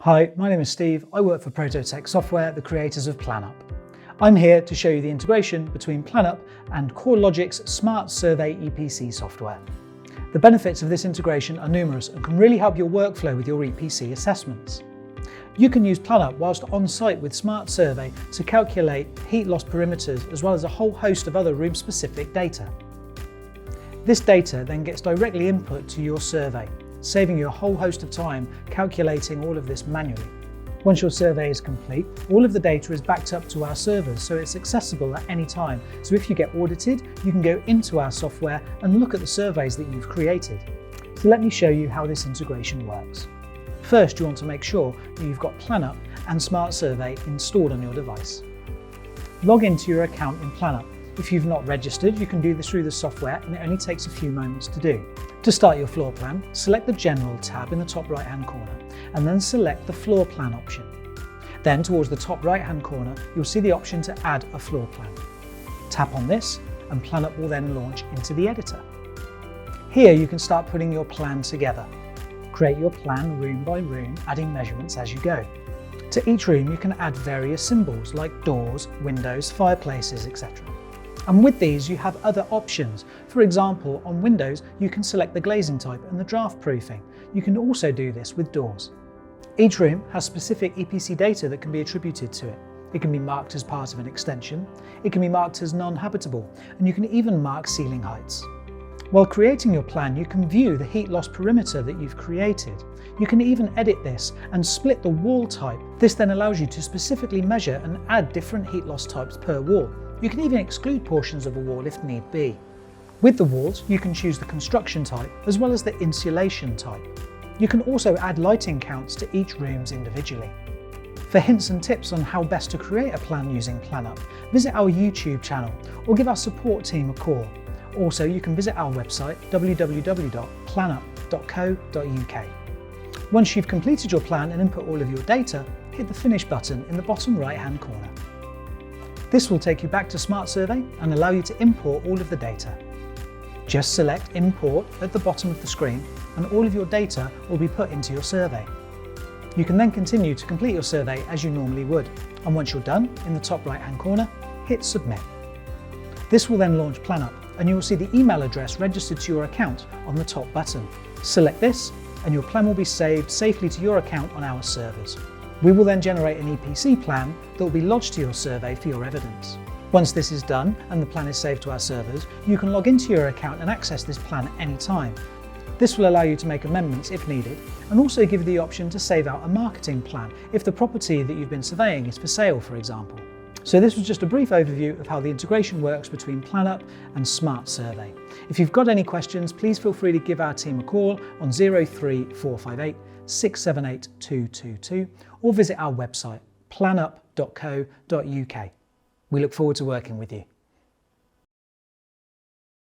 Hi, my name is Steve. I work for Prototech Software, the creators of PlanUp. I'm here to show you the integration between PlanUp and CoreLogic's Smart Survey EPC software. The benefits of this integration are numerous and can really help your workflow with your EPC assessments. You can use PlanUp whilst on site with Smart Survey to calculate heat loss perimeters as well as a whole host of other room-specific data. This data then gets directly input to your survey, saving you a whole host of time calculating all of this manually. Once your survey is complete, all of the data is backed up to our servers, so it's accessible at any time. So if you get audited, you can go into our software and look at the surveys that you've created. So let me show you how this integration works. First, you want to make sure that you've got PlanUp and Smart Survey installed on your device. Log into your account in PlanUp. If you've not registered, you can do this through the software and it only takes a few moments to do. To start your floor plan, select the General tab in the top right hand corner and then select the Floor Plan option. Then towards the top right hand corner, you'll see the option to add a floor plan. Tap on this and PlanUp will then launch into the editor. Here you can start putting your plan together. Create your plan room by room, adding measurements as you go. To each room you can add various symbols like doors, windows, fireplaces, etc. And with these you have other options. For example, on windows you can select the glazing type and the draft proofing. You can also do this with doors. Each room has specific EPC data that can be attributed to it. It can be marked as part of an extension, it can be marked as non-habitable, and you can even mark ceiling heights. While creating your plan, you can view the heat loss perimeter that you've created. You can even edit this and split the wall type. This then allows you to specifically measure and add different heat loss types per wall. You can even exclude portions of a wall if need be. With the walls, you can choose the construction type as well as the insulation type. You can also add lighting counts to each rooms individually. For hints and tips on how best to create a plan using PlanUp, visit our YouTube channel or give our support team a call. Also, you can visit our website www.planup.co.uk. Once you've completed your plan and input all of your data, hit the Finish button in the bottom right hand corner. This will take you back to Smart Survey and allow you to import all of the data. Just select Import at the bottom of the screen and all of your data will be put into your survey. You can then continue to complete your survey as you normally would, and once you're done, in the top right hand corner, hit Submit. This will then launch PlanUp and you will see the email address registered to your account on the top button. Select this and your plan will be saved safely to your account on our servers. We will then generate an EPC plan that will be lodged to your survey for your evidence. Once this is done and the plan is saved to our servers, you can log into your account and access this plan at any time. This will allow you to make amendments if needed and also give you the option to save out a marketing plan if the property that you've been surveying is for sale, for example. So this was just a brief overview of how the integration works between PlanUp and Smart Survey. If you've got any questions, please feel free to give our team a call on 03458 678 222 or visit our website planup.co.uk. We look forward to working with you.